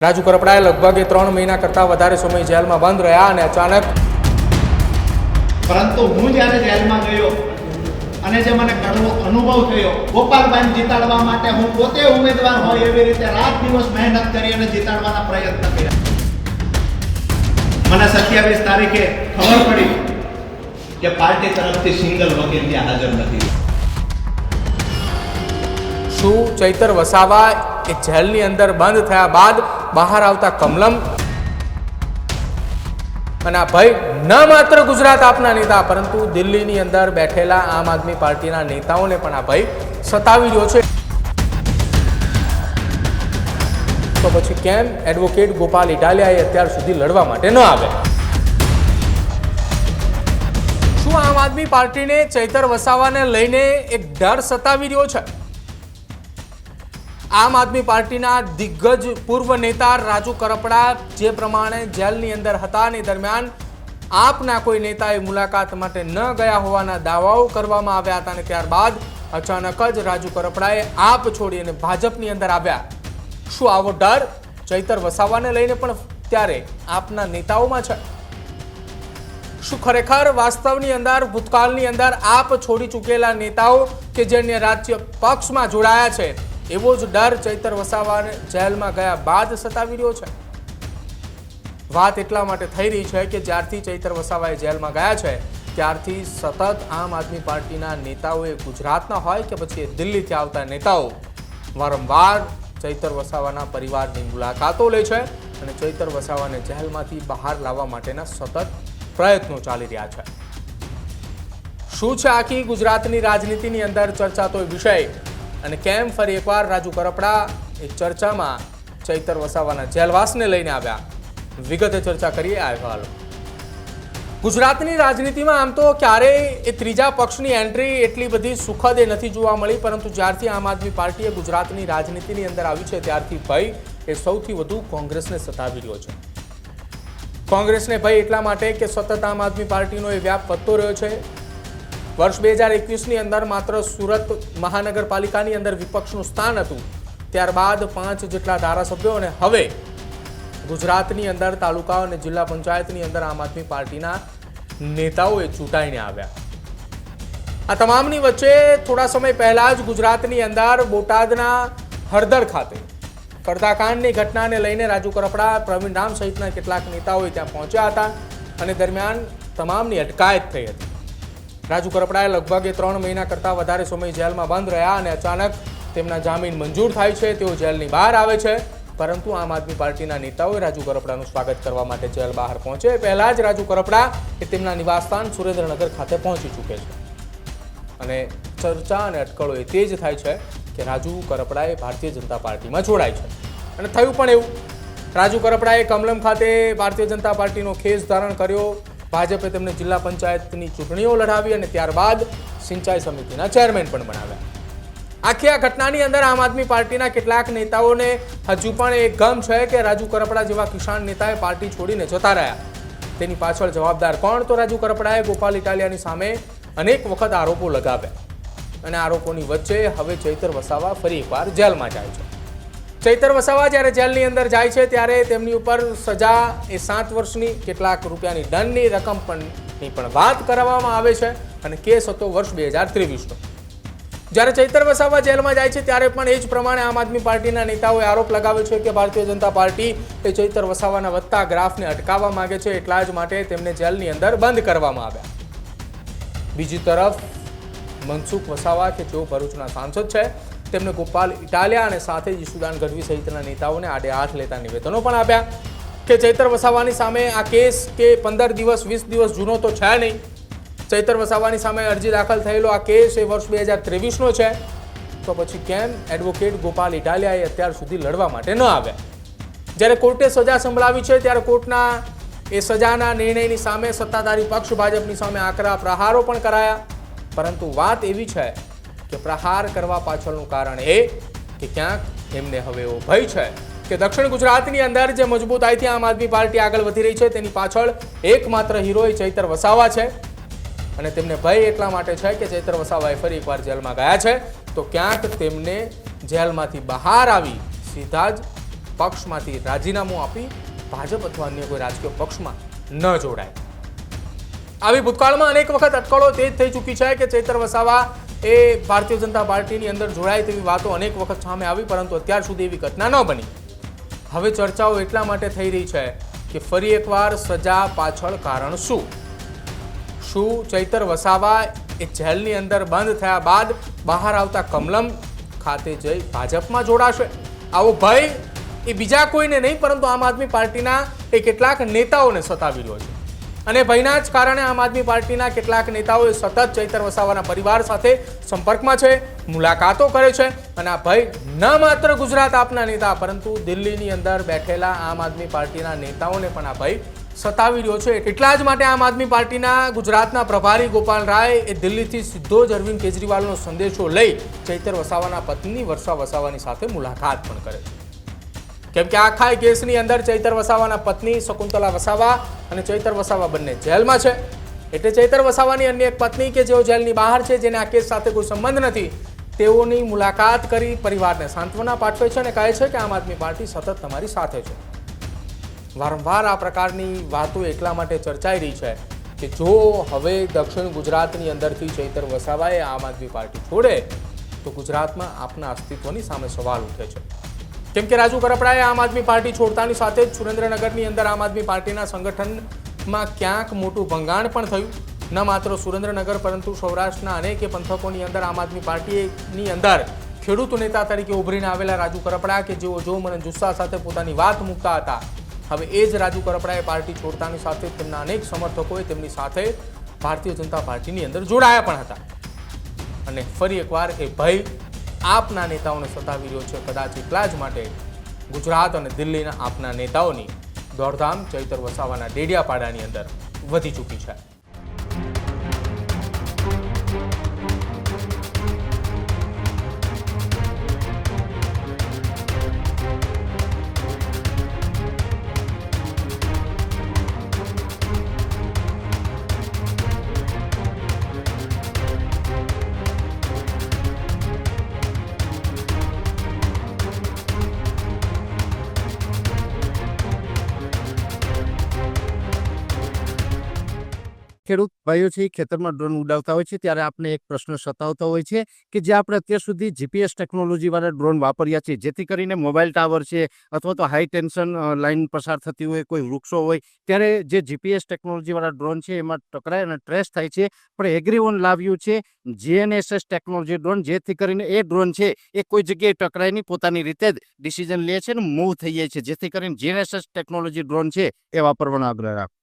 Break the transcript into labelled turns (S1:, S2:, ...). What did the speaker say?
S1: રાજુ કરપડાએ લગભગ 3 મહિના કરતાં વધારે સમય જેલમાં બંધ રહ્યા અને અચાનક
S2: પરંતુ હું જ્યારે જેલમાં ગયો અને જે મને કડવો અનુભવ થયો, ગોપાલભાઈને જીતાડવા માટે હું પોતે ઉમેદવાર હોય એવી રીતે રાત દિવસ મહેનત કરી અને જીતાડવાના પ્રયત્ન કર્યા. મને 27 તારીખે ખબર પડી કે પાર્ટી તરફથી સિંગલ વકીલ ત્યાં હાજર નથી.
S1: શું ચૈતર વસાવા એ જેલની અંદર બંધ થયા બાદ બહાર આવતા કમલમ અને આ ભાઈ ન માત્ર ગુજરાત આપના નેતા પરંતુ દિલ્હીની અંદર બેઠેલા આમ આદમી પાર્ટીના નેતાઓને પણ આ ભાઈ સતાવી રહ્યો છે. તો પછી કેમ એડવોકેટ ગોપાલ ઇટાલિયાએ અત્યાર સુધી લડવા માટે ન આવે? શું આમ આદમી પાર્ટીને ચૈતર વસાવાને લઈને એક ડર સતાવી રહ્યો છે? આમ આદમી પાર્ટીના દિગ્ગજ પૂર્વ નેતા રાજુ કરપડા જે પ્રમાણે જેલની અંદર હતા ને દરમિયાન આપના કોઈ નેતાએ મુલાકાત માટે ન ગયા હોવાના દાવાઓ કરવામાં આવ્યા હતા અને ત્યારબાદ અચાનક જ રાજુ કરપડાએ આપ છોડી અને ભાજપની અંદર આવ્યા. શું આવો ડર ચૈતર વસાવાને લઈને પણ ત્યારે આપના નેતાઓમાં છે? શું ખરેખર વાસ્તવની અંદર ભૂતકાળની અંદર આપ છોડી ચૂકેલા નેતાઓ કે જેને રાજ્ય પક્ષમાં જોડાયા છે એવો જ ડર ચૈતર વસાવાને જેલમાં ગયા બાદ સતાવી રહ્યો છે? વાત એટલા માટે થઈ રહી છે કે જ્યારથી ચૈતર વસાવાએ જેલમાં ગયા છે ત્યારથી સતત આમ આદમી પાર્ટીના નેતાઓએ ગુજરાતના હોય કે પછી દિલ્હીથી આવતા નેતાઓ વારંવાર ચૈતર વસાવાના પરિવારની મુલાકાતો લે છે અને ચૈતર વસાવાને જેલમાંથી બહાર લાવવા માટેના સતત પ્રયત્નો ચાલી રહ્યા છે. શું છે આખી ગુજરાતની રાજનીતિની અંદર ચર્ચાતો વિષય અને કેમ ફરી એકવાર રાજુ કરપડા એ ચર્ચામાં ચૈતર વસાવાના જેલવાસને લઈને આવ્યા? વિગતે ચર્ચા કરીએ આ અહેવાલ. ગુજરાતની રાજનીતિમાં આમ તો ક્યારેય એ ત્રીજા પક્ષની એન્ટ્રી એટલી બધી સુખદ એ નથી જોવા મળી, પરંતુ જ્યારથી આમ આદમી પાર્ટીએ ગુજરાતની રાજનીતિની અંદર આવી છે ત્યારથી ભય એ સૌથી વધુ કોંગ્રેસને સતાવી રહ્યો છે. કોંગ્રેસને ભય એટલા માટે કે સતત આમ આદમી પાર્ટીનો એ વ્યાપ વધતો રહ્યો છે. વર્ષ 2021ની અંદર માત્ર સુરત મહાનગરપાલિકાની અંદર વિપક્ષનું સ્થાન હતું, ત્યારબાદ 5 જેટલા ધારાસભ્યો અને હવે ગુજરાતની અંદર તાલુકા અને જિલ્લા પંચાયતની અંદર આમ આદમી પાર્ટીના નેતાઓએ ચૂંટાઈને આવ્યા. આ તમામની વચ્ચે થોડા સમય પહેલા જ ગુજરાતની અંદર બોટાદના હળદર ખાતે કરતાકાંડની ઘટનાને લઈને રાજુ કરપડા, પ્રવીણ રામ સહિતના કેટલાક નેતાઓ ત્યાં પહોંચ્યા હતા અને દરમિયાન તમામની અટકાયત થઈ હતી. રાજુ કરપડાએ લગભગ 3 મહિના કરતાં વધારે સમય જેલમાં બંધ રહ્યા અને અચાનક તેમના જામીન મંજૂર થાય છે. તેઓ જેલની બહાર આવે છે, પરંતુ આમ આદમી પાર્ટીના નેતાઓએ રાજુ કરપડાનું સ્વાગત કરવા માટે જેલ બહાર પહોંચે પહેલા જ રાજુ કરપડા એ તેમના નિવાસસ્થાન સુરેન્દ્રનગર ખાતે પહોંચી ચૂકે છે અને ચર્ચા અને અટકળો એ તેજ થાય છે કે રાજુ કરપડાએ ભારતીય જનતા પાર્ટીમાં જોડાય છે. અને થયું પણ એવું. રાજુ કરપડાએ કમલમ ખાતે ભારતીય જનતા પાર્ટીનો ખેસ ધારણ કર્યો. ભાજપે તેમને જિલ્લા પંચાયતની ચૂંટણીઓ લડાવી અને ત્યારબાદ સિંચાઈ સમિતિના ચેરમેન પણ બનાવ્યા. આખી આ ઘટનાની અંદર આમ આદમી પાર્ટીના કેટલાક નેતાઓને હજુ પણ એક ગમ છે કે રાજુ કરપડા જેવા કિસાન નેતાએ પાર્ટી છોડીને જતા રહ્યા. તેની પાછળ જવાબદાર કોણ? તો રાજુ કરપડાએ ગોપાલ ઇટાલિયાની સામે અનેક વખત આરોપો લગાવ્યા અને આરોપોની વચ્ચે હવે ચૈતર વસાવા ફરી એકવાર જેલમાં જાય છે. ચૈતર વસાવા જ્યારે જેલની અંદર જાય છે ત્યારે તેમની ઉપર સજા એ 7 વર્ષની કેટલાક રૂપિયાની દંડની રકમ પણ વાત કરવામાં આવે છે અને કેસ હતો વર્ષ 2023નો. જ્યારે ચૈતર વસાવા જેલમાં જાય છે ત્યારે પણ એ જ પ્રમાણે આમ આદમી પાર્ટીના નેતાઓએ આરોપ લગાવ્યો છે કે ભારતીય જનતા પાર્ટી એ ચૈતર વસાવાના વધતા ગ્રાફને અટકાવવા માંગે છે, એટલા જ માટે તેમને જેલની અંદર બંધ કરવામાં આવ્યા. બીજી તરફ મનસુખ વસાવા કે જેઓ ભરૂચના સાંસદ છે તેમને ગોપાલ ઇટાલિયા અને સાથે જ ઈસુદાન ગઢવી સહિતના નેતાઓને આડે હાથ લેતા નિવેદનો પણ આપ્યા કે ચૈતર વસાવાની સામે આ કેસ કે 15 દિવસ 20 દિવસ જૂનો તો છે નહીં. ચૈતર વસાવાની સામે અરજી દાખલ થયેલો આ કેસ એ વર્ષ 2023નો છે. તો પછી કેમ એડવોકેટ ગોપાલ ઇટાલિયાએ અત્યાર સુધી લડવા માટે ન આવ્યા? જ્યારે કોર્ટે સજા સંભળાવી છે ત્યારે કોર્ટના એ સજાના નિર્ણયની સામે સત્તાધારી પક્ષ ભાજપની સામે આકરા પ્રહારો પણ કરાયા, પરંતુ વાત એવી છે કે પ્રહાર કરવા પાછળનું કારણ એ કે ક્યાંક એમને હવે એવો ભય છે કે દક્ષિણ ગુજરાતની અંદર જે મજબૂતાઈથી આમ આદમી પાર્ટી આગળ વધી રહી છે તેની પાછળ એકમાત્ર હીરો એ ચૈતર વસાવા છે અને તેમને ભય એટલા માટે છે કે ચૈતર વસાવાએ ફરી એકવાર જેલમાં ગયા છે તો ક્યાંક તેમને જેલમાંથી બહાર આવી સીધા જ પક્ષમાંથી રાજીનામું આપી ભાજપ અથવા અન્ય કોઈ રાજકીય પક્ષમાં ન જોડાય. આવી ભૂતકાળમાં અનેક વખત અટકળો તેજ થઈ ચૂકી છે કે ચૈતર વસાવા એ ભારતીય જનતા પાર્ટીની અંદર જોડાય તેવી વાતો અનેક વખત સામે આવી, પરંતુ અત્યાર સુધી એવી ઘટના ન બની. હવે ચર્ચાઓ એટલા માટે થઈ રહી છે કે ફરી એકવાર સજા પાછળ કારણ શું? શું ચૈતર વસાવા એ જેલની અંદર બંધ થયા બાદ બહાર આવતા કમલમ ખાતે જઈ ભાજપમાં જોડાશે? આવો ભય એ બીજા કોઈને નહીં પરંતુ આમ આદમી પાર્ટીના એ કેટલાક નેતાઓને સતાવી રહ્યો છે. અને ભયના જ કારણે આમ આદમી પાર્ટીના કેટલાક નેતાઓ સતત ચૈતર વસાવાના પરિવાર સાથે સંપર્કમાં છે, મુલાકાતો કરે છે. અને આ ભય ન માત્ર ગુજરાત આપના નેતા પરંતુ દિલ્હીની અંદર બેઠેલા આમ આદમી પાર્ટીના નેતાઓને પણ આ ભય સતાવી રહ્યો છે. એટલા જ માટે આમ આદમી પાર્ટીના ગુજરાતના પ્રભારી ગોપાલ રાય એ દિલ્હીથી સીધો જ અરવિંદ કેજરીવાલનો સંદેશો લઈ ચૈતર વસાવાના પત્ની વર્ષા વસાવાની સાથે મુલાકાત પણ કરે છે. કેમ કે આખા કેસની અંદર ચૈતર વસાવાના પત્ની શકુંતલા વસાવા અને ચૈતર વસાવા બંને જેલમાં છે. એટલે ચૈતર વસાવાની અન્ય એક પત્ની કે જેઓ જેલની બહાર છે, જેને આ કેસ સાથે કોઈ સંબંધ નથી, તેઓની મુલાકાત કરી પરિવારને સાંત્વના પાઠવે છે અને કહે છે કે આમ આદમી પાર્ટી સતત તમારી સાથે છે. વારંવાર આ પ્રકારની વાતો એટલા માટે ચર્ચાઈ રહી છે કે જો હવે દક્ષિણ ગુજરાતની અંદરથી ચૈતર વસાવાએ આમ આદમી પાર્ટી છોડે તો ગુજરાતમાં આપના અસ્તિત્વની સામે સવાલ ઉઠે છે. કેમ કે રાજુ કરપડાએ આમ આદમી પાર્ટી છોડતાની સાથે જ સુરેન્દ્રનગરની અંદર આમ આદમી પાર્ટીના સંગઠનમાં ક્યાંક મોટું ભંગાણ પણ થયું. ન માત્ર સુરેન્દ્રનગર પરંતુ સૌરાષ્ટ્રના અનેક પંથકોની અંદર આમ આદમી પાર્ટીની અંદર ખેડૂત નેતા તરીકે ઉભરીને આવેલા રાજુ કરપડા કે જેઓ જોમ અને જુસ્સા સાથે પોતાની વાત મૂકતા હતા, હવે એ જ રાજુ કરપડાએ પાર્ટી છોડતાની સાથે તેમના અનેક સમર્થકોએ તેમની સાથે ભારતીય જનતા પાર્ટીની અંદર જોડાયા પણ હતા. અને ફરી એકવાર એ ભય આપના નેતાઓને સતાવી રહ્યો છે. કદાચ એટલા જ માટે ગુજરાત અને દિલ્હીના આપના નેતાઓની દોડધામ ચૈતર વસાવાના ડેડિયાપાડાની અંદર વધી ચૂકી છે.
S3: ખેડૂત ભાઈઓ છે એ ખેતરમાં ડ્રોન ઉડાવતા હોય છે ત્યારે આપણે એક પ્રશ્ન સતાવતો હોય છે કે જે આપણે અત્યાર સુધી જીપીએસ ટેકનોલોજીવાળા ડ્રોન વાપર્યા છે, જેથી કરીને મોબાઈલ ટાવર છે અથવા તો હાઈ ટેન્શન લાઇન પસાર થતી હોય, કોઈ વૃક્ષો હોય, ત્યારે જે જીપીએસ ટેકનોલોજીવાળા ડ્રોન છે એમાં ટકરાય અને ટ્રેસ થાય છે. પણ એગ્રીવન લાવ્યું છે જીએનએસએસ ટેકનોલોજી ડ્રોન, જેથી કરીને એ ડ્રોન છે એ કોઈ જગ્યાએ ટકરાય નહીં, પોતાની રીતે જ ડિસિઝન લે છે અને મૂવ થઈ જાય છે. જેથી કરીને જીએનએસએસ ટેકનોલોજી ડ્રોન છે એ વાપરવાનો આગ્રહ રાખો.